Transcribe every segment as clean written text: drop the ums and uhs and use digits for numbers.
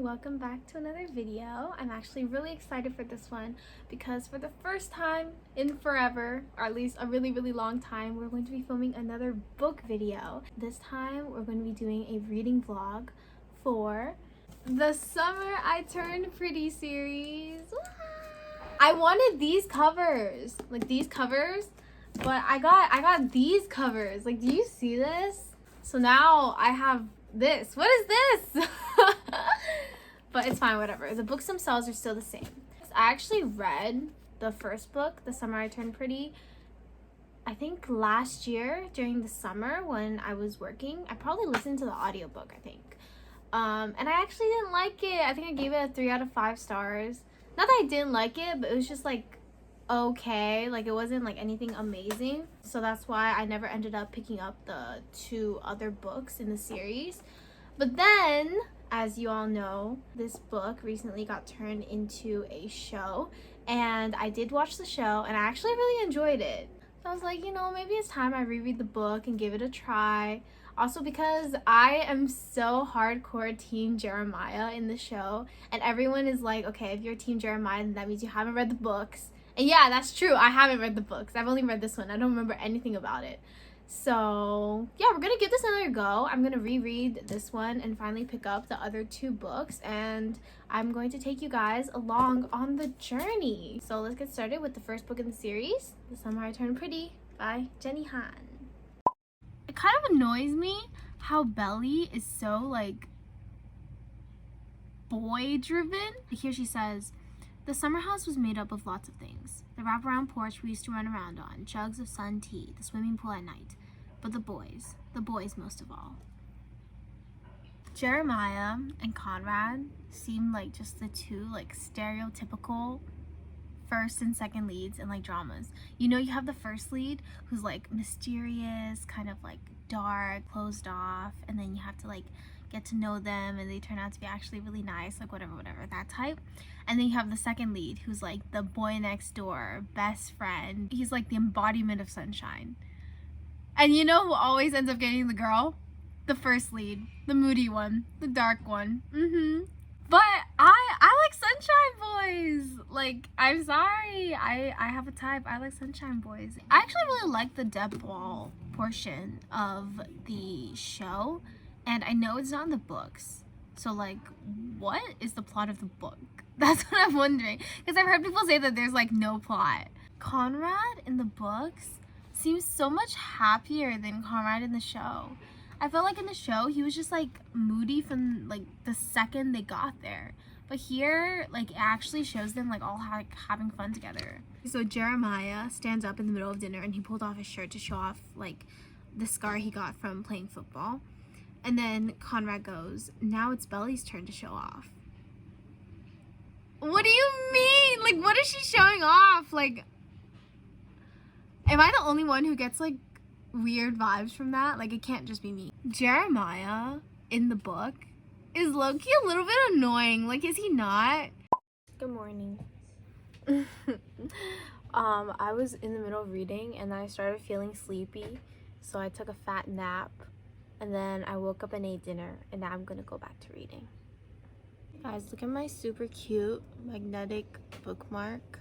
everyone, welcome back to another video. I'm actually really excited for this one because for the first time in forever, or at least a really long time, we're going to be filming another book video. This time we're going to be doing a reading vlog for the Summer I Turned Pretty series. I wanted these covers, but I got these covers. Like, do you see this? So now I have this. What is this? But it's fine, whatever. The books themselves are still the same. I actually read the first book, The Summer I Turned Pretty, I think last year during the summer when I was working. I probably listened to the audiobook, I think. And I actually didn't like it. I think I gave it a 3 out of 5 stars. Not that I didn't like it, but it was just like okay, like it wasn't like anything amazing. So that's why I never ended up picking up the 2 other books in the series. But then, as you all know, this book recently got turned into a show, and I did watch the show and I actually really enjoyed it. So I was like, you know, maybe it's time I reread the book and give it a try. Also because I am so hardcore Team Jeremiah in the show, and everyone is like, okay, if you're Team Jeremiah, then that means you haven't read the books. And yeah, that's true. I haven't read the books. I've only read this one. I don't remember anything about it. So yeah, we're gonna give this another go. I'm gonna reread this one and finally pick up the other 2 books, and I'm going to take you guys along on the journey. So let's get started with the first book in the series, The Summer I Turned Pretty by Jenny Han. It kind of annoys me how Belly is so like boy driven. Here she says, the summer house was made up of lots of things. The wraparound porch we used to run around on, jugs of sun tea, the swimming pool at night. But the boys most of all. Jeremiah and Conrad seem like just the 2 like stereotypical first and second leads in like dramas. You know, you have the first lead who's like mysterious, kind of like dark, closed off, and then you have to like get to know them and they turn out to be actually really nice, like whatever, that type. And then you have the second lead who's like the boy next door, best friend. He's like the embodiment of sunshine. And you know who always ends up getting the girl? The first lead, the moody one, the dark one. But I like sunshine boys. Like, I'm sorry, I have a type. I like sunshine boys. I actually really like the Deb Wall portion of the show, and I know it's not in the books. So like, what is the plot of the book? That's what I'm wondering, because I've heard people say that there's like no plot. Conrad in the books seems so much happier than Conrad in the show. I felt like in the show he was just like moody from like the second they got there, but here like it actually shows them like all having fun together. So Jeremiah stands up in the middle of dinner and he pulled off his shirt to show off like the scar he got from playing football. And then Conrad goes, now it's Belly's turn to show off. What do you mean? Like, what is she showing off? Like, am I the only one who gets like weird vibes from that? Like, it can't just be me. Jeremiah in the book is low-key a little bit annoying. Like, is he not? Good morning. I was in the middle of reading and I started feeling sleepy, so I took a fat nap, and then I woke up and ate dinner, and now I'm gonna go back to reading. Guys, look at my super cute magnetic bookmark.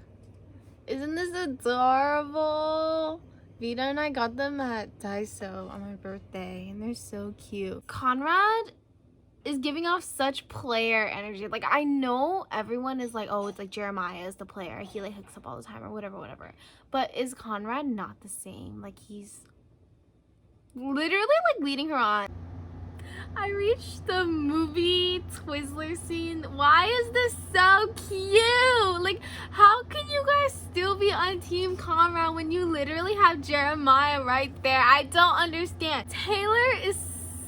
Isn't this adorable? Vita and I got them at Daiso on my birthday, and they're so cute. Conrad is giving off such player energy. Like, I know everyone is like, oh, it's like Jeremiah is the player. He like hooks up all the time or whatever. But is Conrad not the same? Like, he's literally like leading her on. I reached the movie Twizzler scene. Why is this so cute? Like, how can you guys still be on Team Conrad when you literally have Jeremiah right there? I don't understand. Taylor is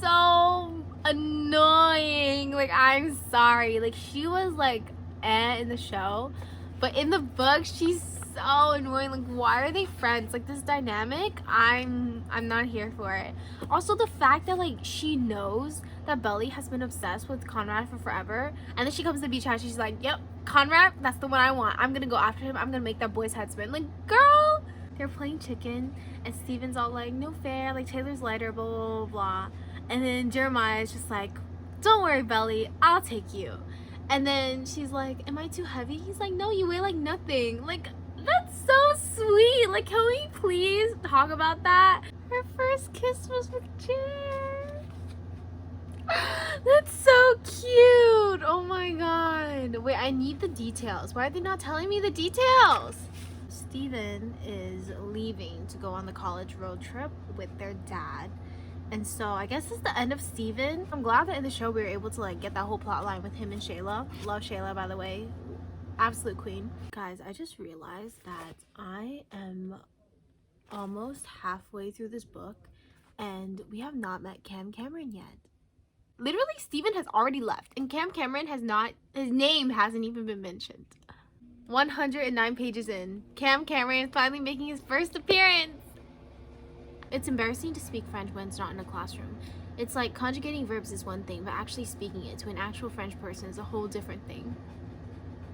so annoying. Like, I'm sorry. Like, she was like in the show, but in the book she's so annoying. Like, why are they friends? Like, this dynamic, I'm not here for it. Also, the fact that like she knows that Belly has been obsessed with Conrad for forever, and then she comes to the beach house, she's like, yep, Conrad, that's the one I want. I'm gonna go after him. I'm gonna make that boy's head spin. Like, girl, they're playing chicken and Steven's all like, no fair, like Taylor's lighter, blah blah blah blah. And then Jeremiah is just like, don't worry, Belly, I'll take you. And then she's like, am I too heavy? He's like, no, you weigh like nothing. Like, that's so sweet. Like, can we please talk about that? Her first kiss was with Jer. That's so cute. Oh my god. Wait, I need the details. Why are they not telling me the details? Steven is leaving to go on the college road trip with their dad. And so I guess it's the end of Steven. I'm glad that in the show we were able to like get that whole plot line with him and Shayla. Love Shayla, by the way. Absolute queen. Guys, I just realized that I am almost halfway through this book and we have not met Cam Cameron yet. Literally, Steven has already left and Cam Cameron has not, his name hasn't even been mentioned. 109 pages in, Cam Cameron is finally making his first appearance. It's embarrassing to speak French when it's not in a classroom. It's like conjugating verbs is one thing, but actually speaking it to an actual French person is a whole different thing.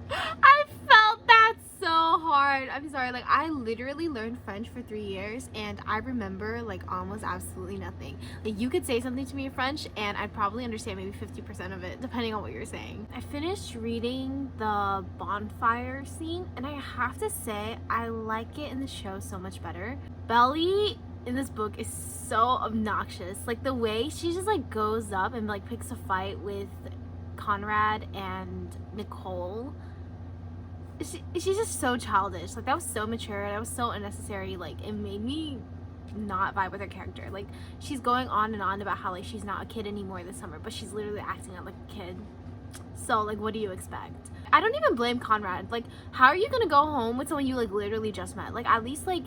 I felt that so hard. I'm sorry, like I literally learned French for 3 years and I remember like almost absolutely nothing. Like you could say something to me in French and I'd probably understand maybe 50% of it depending on what you're saying. I finished reading the bonfire scene and I have to say I like it in the show so much better. Belly in this book is so obnoxious. Like the way she just like goes up and like picks a fight with Conrad and Nicole. She's just so childish. Like that was so mature. That was so unnecessary. Like it made me not vibe with her character. Like she's going on and on about how like she's not a kid anymore this summer, but she's literally acting out like a kid. So like what do you expect? I don't even blame Conrad. Like how are you gonna go home with someone you like literally just met? Like at least like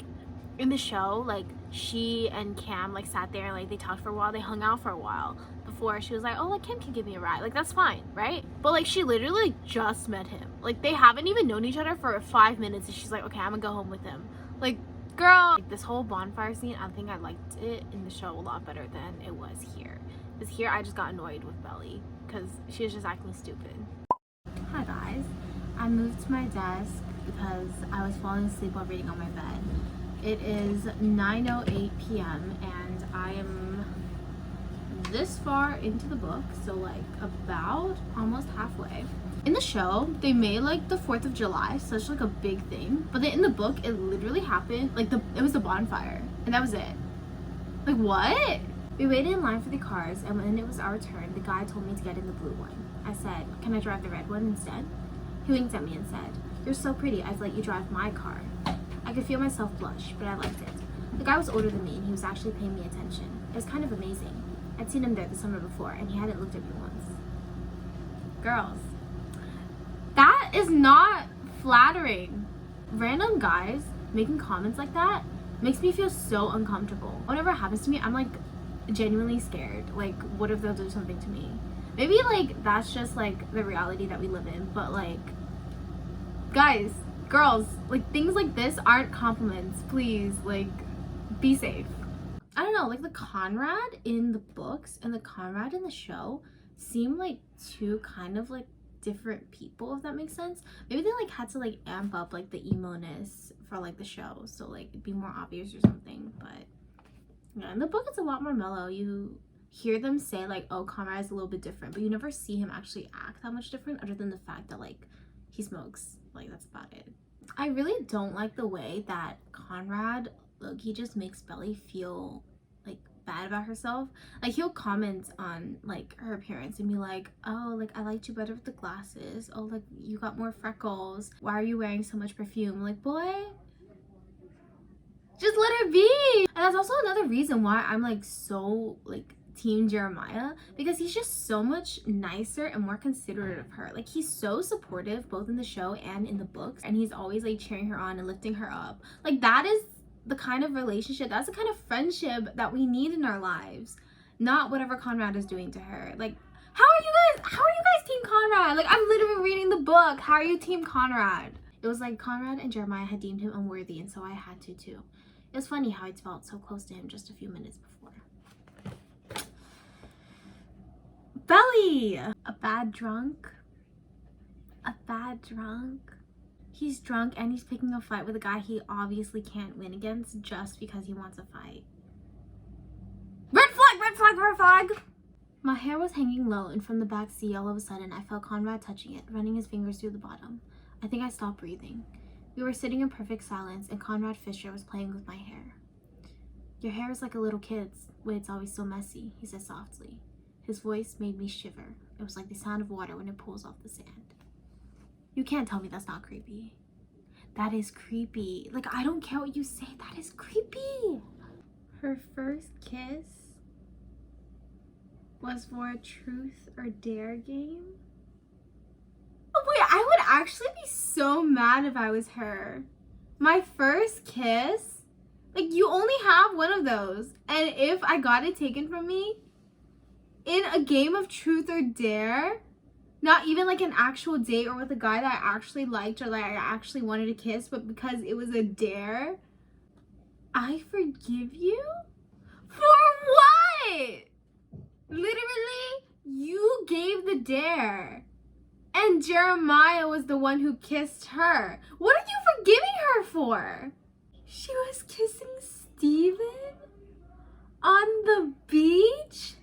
in the show, like she and Cam like sat there and like they talked for a while, they hung out for a while before she was like, oh, like Cam can give me a ride, like that's fine, right? But like she literally like, just met him, like they haven't even known each other for 5 minutes and she's like, okay, I'm gonna go home with him. Like girl, like, this whole bonfire scene, I think I liked it in the show a lot better than it was here, because here I just got annoyed with Belly because she was just acting stupid. Hi guys, I moved to my desk because I was falling asleep while reading on my bed. It is 9:08 p.m. and I am this far into the book, so like about almost halfway. In the show, they made like the 4th of July such like a big thing, but then in the book, it literally happened, like it was the bonfire, and that was it. Like what? We waited in line for the cars, and when it was our turn, the guy told me to get in the blue one. I said, can I drive the red one instead? He winked at me and said, you're so pretty, I'd let you drive my car. I could feel myself blush, but I liked it. The guy was older than me and he was actually paying me attention. It was kind of amazing. I'd seen him there the summer before and he hadn't looked at me once. Girls, that is not flattering. Random guys making comments like that makes me feel so uncomfortable. Whenever it happens to me, I'm like genuinely scared. Like, what if they'll do something to me? Maybe like that's just like the reality that we live in, but like, guys, girls, like things like this aren't compliments. Please, like, be safe. I don't know, like the Conrad in the books and the Conrad in the show seem like two kind of like different people, if that makes sense. Maybe they like had to like amp up like the emo-ness for like the show, so like it'd be more obvious or something. But yeah, in the book it's a lot more mellow. You hear them say like, oh, Conrad's a little bit different, but you never see him actually act that much different other than the fact that like he smokes. Like that's about it. I really don't like the way that Conrad, look, he just makes Belly feel like bad about herself. Like he'll comment on like her appearance and be like, oh, like I liked you better with the glasses. Oh, like you got more freckles. Why are you wearing so much perfume? Like, boy, just let her be. And that's also another reason why I'm like so like Team Jeremiah, because he's just so much nicer and more considerate of her. Like he's so supportive both in the show and in the books, and he's always like cheering her on and lifting her up. Like that is the kind of relationship, that's the kind of friendship that we need in our lives, not whatever Conrad is doing to her. Like how are you guys Team Conrad? Like I'm literally reading the book. How are you Team Conrad? It was like Conrad and Jeremiah had deemed him unworthy, and so I had to too. It was funny how I felt so close to him just a few minutes before. Belly! A bad drunk? A bad drunk? He's drunk and he's picking a fight with a guy he obviously can't win against just because he wants a fight. Red flag! Red flag! Red flag! My hair was hanging low, and from the back seat, all of a sudden, I felt Conrad touching it, running his fingers through the bottom. I think I stopped breathing. We were sitting in perfect silence, and Conrad Fisher was playing with my hair. "Your hair is like a little kid's, way it's always so messy," he said softly. His voice made me shiver. It was like the sound of water when it pulls off the sand. You can't tell me that's not creepy. That is creepy. Like, I don't care what you say, that is creepy. Her first kiss was for a truth or dare game? Oh, wait, I would actually be so mad if I was her. My first kiss? Like, you only have one of those. And if I got it taken from me in a game of truth or dare, not even like an actual date or with a guy that I actually liked or like I actually wanted to kiss, but because it was a dare, I forgive you? For what? Literally, you gave the dare. And Jeremiah was the one who kissed her. What are you forgiving her for? She was kissing Steven on the beach?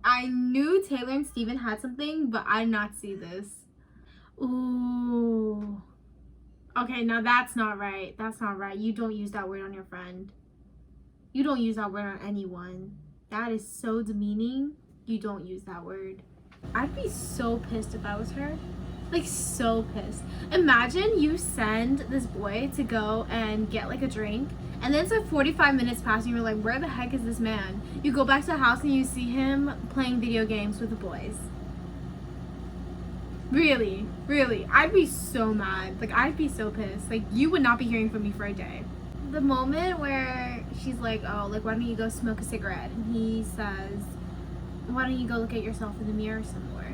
I knew Taylor and Steven had something, but I did not see this. Ooh. Okay, now that's not right. That's not right. You don't use that word on your friend. You don't use that word on anyone. That is so demeaning. You don't use that word. I'd be so pissed if I was her. Like, so pissed. Imagine you send this boy to go and get like a drink, and then it's like 45 minutes past and you're like, where the heck is this man? You go back to the house and you see him playing video games with the boys. Really, really, I'd be so mad. Like, I'd be so pissed. Like, you would not be hearing from me for a day. The moment where she's like, oh, like, why don't you go smoke a cigarette? And he says, why don't you go look at yourself in the mirror some more?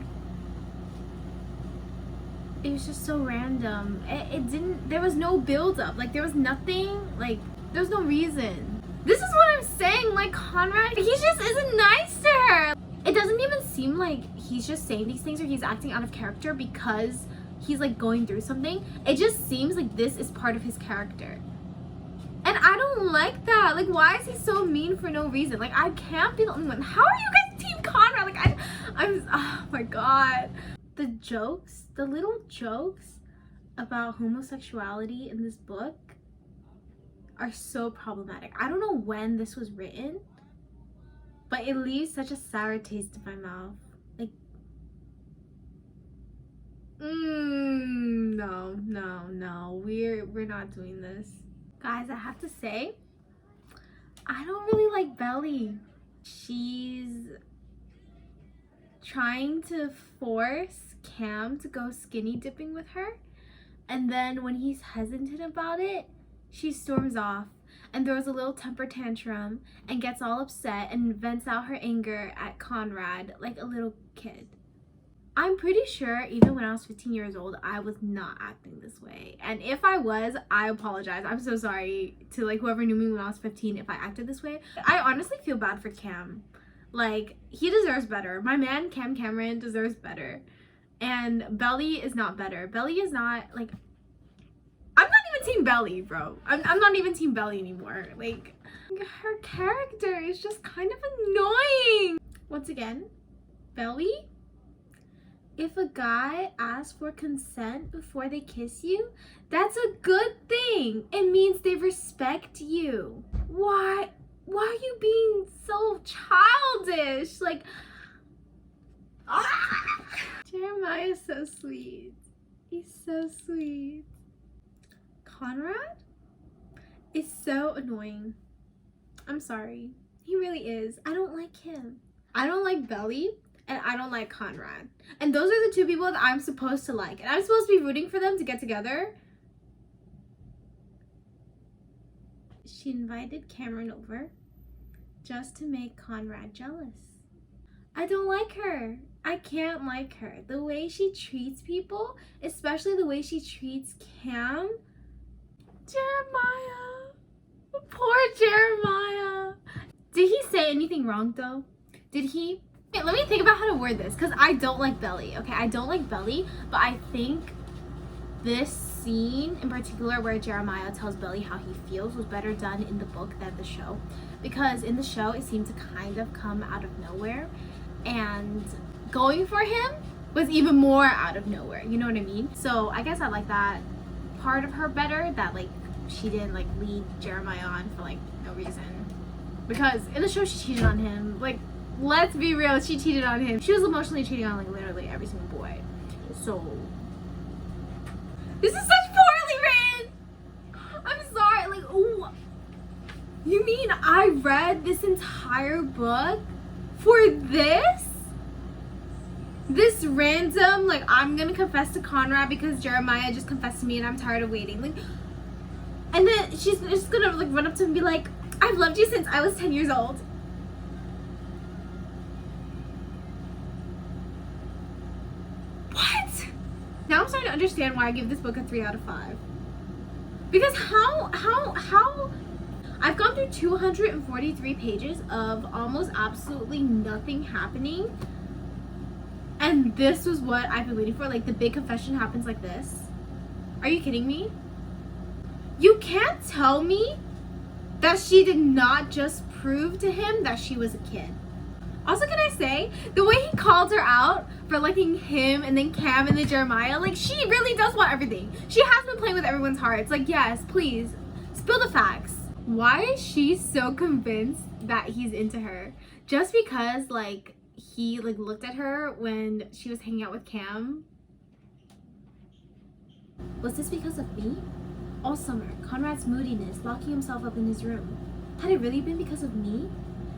It was just so random. It didn't, there was no build up. Like, there was nothing, like, there was no reason. This is what I'm saying, like, Conrad, he just isn't nice to her. It doesn't even seem like he's just saying these things or he's acting out of character because he's like going through something. It just seems like this is part of his character. And I don't like that. Like, why is he so mean for no reason? Like, I can't be the only one. How are you guys Team Conrad? Like, I'm, oh my God. The jokes, the little jokes about homosexuality in this book are so problematic. I don't know when this was written, but it leaves such a sour taste in my mouth. Like, no, we're not doing this. Guys, I have to say, I don't really like Belly. She's trying to force Cam to go skinny dipping with her, and then when he's hesitant about it, she storms off and throws a little temper tantrum and gets all upset and vents out her anger at Conrad like a little kid. I'm pretty sure even when I was 15 years old, I was not acting this way. And if I was, I apologize. I'm so sorry to like whoever knew me when I was 15 if I acted this way. I honestly feel bad for Cam. Like, he deserves better. My man, Cam Cameron, deserves better. And Belly is not better. Belly is not, like, I'm not even Team Belly, bro. I'm not even Team Belly anymore. Like, her character is just kind of annoying. Once again, Belly, if a guy asks for consent before they kiss you, that's a good thing. It means they respect you. Why are you being so childish? Like, Jeremiah is so sweet. He's so sweet. Conrad is so annoying. I'm sorry. He really is. I don't like him. I don't like Belly, and I don't like Conrad. And those are the two people that I'm supposed to like. And I'm supposed to be rooting for them to get together. She invited Cameron over just to make Conrad jealous. I don't like her. I can't like her. The way she treats people, especially the way she treats Cam. Jeremiah. Poor Jeremiah. Did he say anything wrong though? Did he? Okay, let me think about how to word this, because I don't like Belly. Okay, I don't like Belly, but I think this scene in particular where Jeremiah tells Belly how he feels was better done in the book than the show. Because in the show, it seemed to kind of come out of nowhere. and going for him was even more out of nowhere, you know what I mean? So I guess I like that part of her better, that like she didn't like lead Jeremiah on for like no reason, because in the show she cheated on him. Like, let's be real, she cheated on him. She was emotionally cheating on like literally every single boy. So this is such poorly written. I'm sorry. Like, oh, you mean I read this entire book for this? This random, like, I'm gonna confess to Conrad because Jeremiah just confessed to me and I'm tired of waiting. Like, and then she's just gonna like run up to him and be like, I've loved you since I was 10 years old. What? Now I'm starting to understand why I give this book a 3 out of 5. Because how I've gone through 243 pages of almost absolutely nothing happening, and this was what I've been waiting for. Like, the big confession happens like this. Are you kidding me? You can't tell me that she did not just prove to him that she was a kid. Also, can I say, the way he called her out for liking him and then Cam and then Jeremiah, like, she really does want everything. She has been playing with everyone's hearts. Like, yes, please, spill the facts. Why is she so convinced that he's into her? Just because, like, he, like, looked at her when she was hanging out with Cam? Was this because of me? All summer, Conrad's moodiness, locking himself up in his room. Had it really been because of me?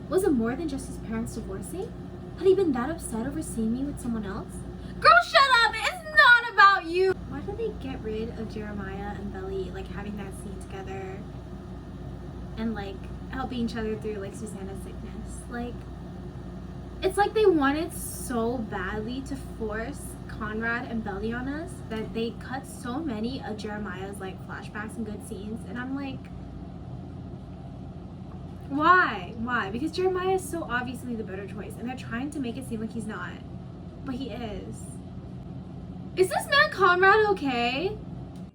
Was it more than just his parents divorcing? Had he been that upset over seeing me with someone else? Girl, shut up! It's not about you! Why did they get rid of Jeremiah and Belly, like, having that scene together? And, like, helping each other through, like, Susanna's sickness? Like, it's like they wanted so badly to force Conrad and Belly on us that they cut so many of Jeremiah's, like, flashbacks and good scenes. And I'm like, why? Because Jeremiah is so obviously the better choice, and they're trying to make it seem like he's not, but he is. Is this man Conrad okay?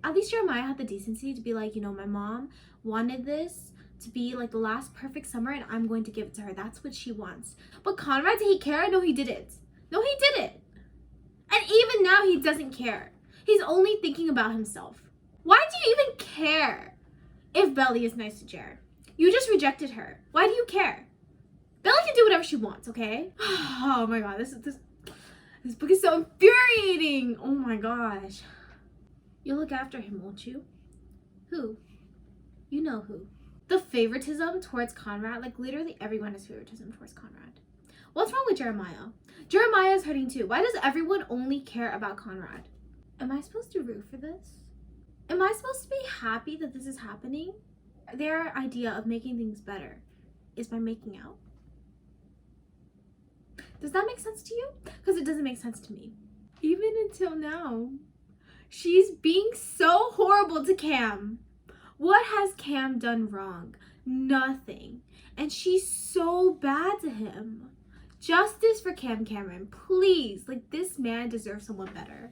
At least Jeremiah had the decency to be like, you know, my mom wanted this to be like the last perfect summer and I'm going to give it to her. That's what she wants. But Conrad, did he care? No, he didn't. No, he didn't. And even now he doesn't care. He's only thinking about himself. Why do you even care if Belly is nice to Jared? You just rejected her. Why do you care? Belly can do whatever she wants, okay? Oh my god, this book is so infuriating. Oh my gosh. You'll look after him, won't you? Who? You know who. The favoritism towards Conrad, like literally everyone has favoritism towards Conrad. What's wrong with Jeremiah? Jeremiah is hurting too. Why does everyone only care about Conrad? Am I supposed to root for this? Am I supposed to be happy that this is happening? Their idea of making things better is by making out. Does that make sense to you? Because it doesn't make sense to me. Even until now. She's being so horrible to Cam. What has Cam done wrong? Nothing. And she's so bad to him. Justice for Cam Cameron, please. Like, this man deserves someone better.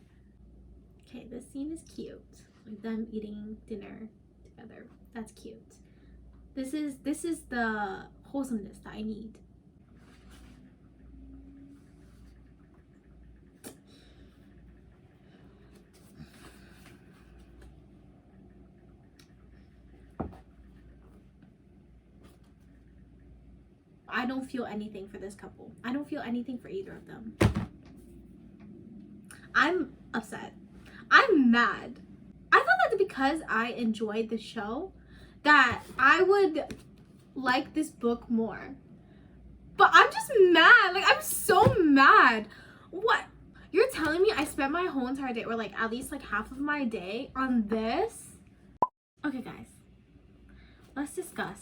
Okay, this scene is cute. Like them eating dinner together. That's cute. This is the wholesomeness that I need. I don't feel anything for this couple. I don't feel anything for either of them. I'm upset. I'm mad. I thought that because I enjoyed the show that I would like this book more. But I'm just mad. Like, I'm so mad. What? You're telling me I spent my whole entire day, or like at least like half of my day on this? Okay guys, let's discuss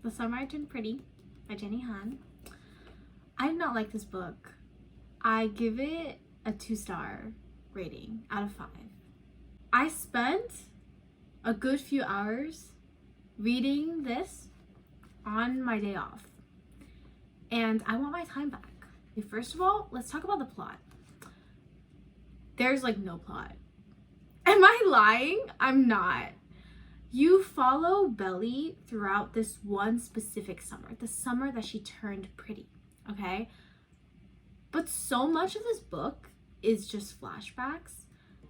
The Summer I Turned Pretty by Jenny Han. I did not like this book. I give it a 2-star rating out of 5. I spent a good few hours reading this on my day off, and I want my time back. First of all, let's talk about the plot. There's like no plot. Am I lying? I'm not. You follow Belly throughout this one specific summer, the summer that she turned pretty, okay? But so much of this book is just flashbacks,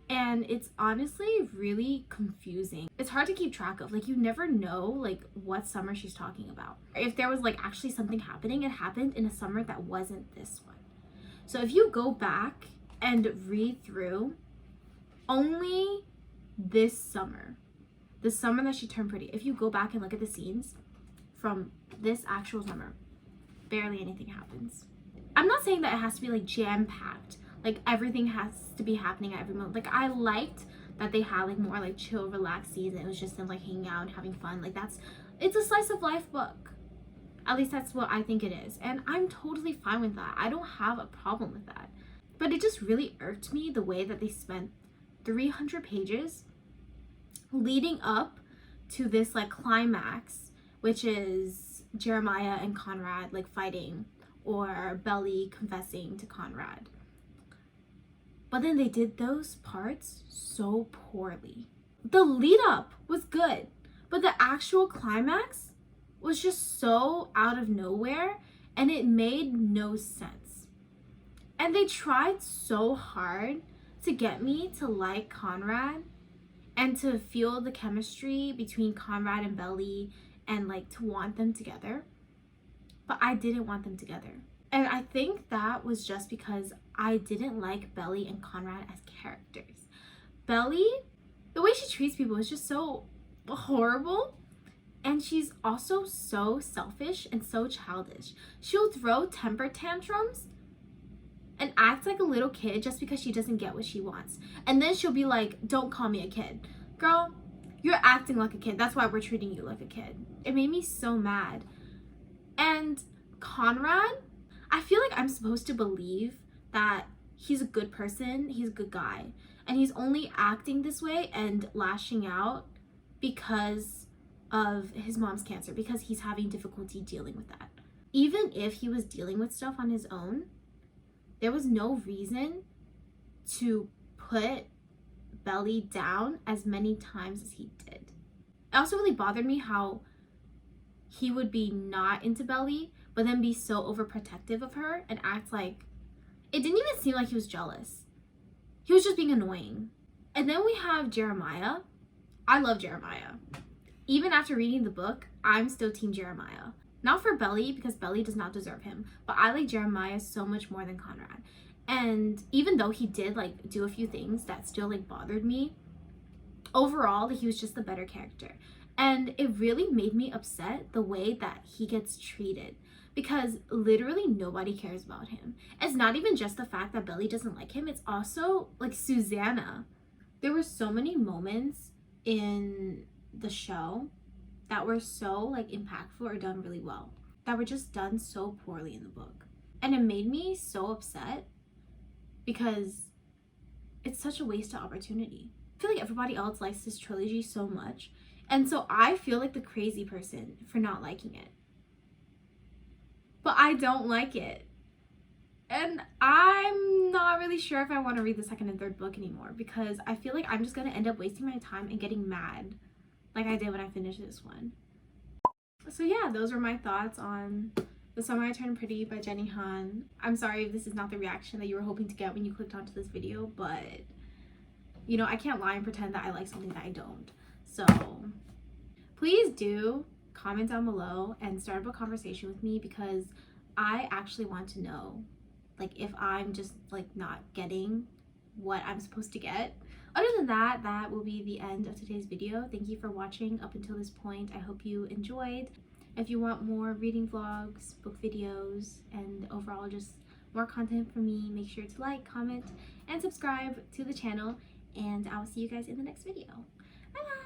and it's honestly really confusing. It's hard to keep track of. Like, you never know like what summer she's talking about. If there was like actually something happening, it happened in a summer that wasn't this one. So if you go back and read through only this summer, the summer that she turned pretty, if you go back and look at the scenes from this actual summer, barely anything happens. I'm not saying that it has to be like jam-packed, like everything has to be happening at every moment. Like, I liked that they had like more like chill, relaxed scenes, and it was just them like hanging out and having fun. Like, it's a slice of life book. At least that's what I think it is, and I'm totally fine with that. I don't have a problem with that. But it just really irked me the way that they spent 300 pages leading up to this like climax, which is Jeremiah and Conrad like fighting, or Belly confessing to Conrad. But then they did those parts so poorly. The lead up was good, but the actual climax was just so out of nowhere, and it made no sense. And they tried so hard to get me to like Conrad and to feel the chemistry between Conrad and Belly, and like to want them together. But I didn't want them together. And I think that was just because I didn't like Belly and Conrad as characters. Belly, the way she treats people is just so horrible. And she's also so selfish and so childish. She'll throw temper tantrums and act like a little kid just because she doesn't get what she wants. And then she'll be like, don't call me a kid. Girl, you're acting like a kid. That's why we're treating you like a kid. It made me so mad. And Conrad, I feel like I'm supposed to believe that he's a good person, he's a good guy, and he's only acting this way and lashing out because of his mom's cancer, because he's having difficulty dealing with that. Even if he was dealing with stuff on his own, there was no reason to put Belly down as many times as he did. It also really bothered me how he would be not into Belly, but then be so overprotective of her and act like, it didn't even seem like he was jealous. He was just being annoying. And then we have Jeremiah. I love Jeremiah. Even after reading the book, I'm still team Jeremiah. Not for Belly, because Belly does not deserve him, but I like Jeremiah so much more than Conrad. And even though he did like do a few things that still like bothered me, overall he was just the better character. And it really made me upset the way that he gets treated, because literally nobody cares about him. It's not even just the fact that Belly doesn't like him, it's also like Susanna. There were so many moments in the show that were so like impactful or done really well, that were just done so poorly in the book. And it made me so upset because it's such a wasted opportunity. I feel like everybody else likes this trilogy so much, and so I feel like the crazy person for not liking it. But I don't like it. And I'm not really sure if I want to read the second and third book anymore, because I feel like I'm just going to end up wasting my time and getting mad like I did when I finished this one. So yeah, those were my thoughts on The Summer I Turned Pretty by Jenny Han. I'm sorry if this is not the reaction that you were hoping to get when you clicked onto this video, but you know, I can't lie and pretend that I like something that I don't. So please do comment down below and start up a conversation with me, because I actually want to know like if I'm just like not getting what I'm supposed to get. Other than that, that will be the end of today's video. Thank you for watching up until this point. I hope you enjoyed. If you want more reading vlogs, book videos, and overall just more content from me, make sure to like, comment, and subscribe to the channel, and I will see you guys in the next video. Bye bye!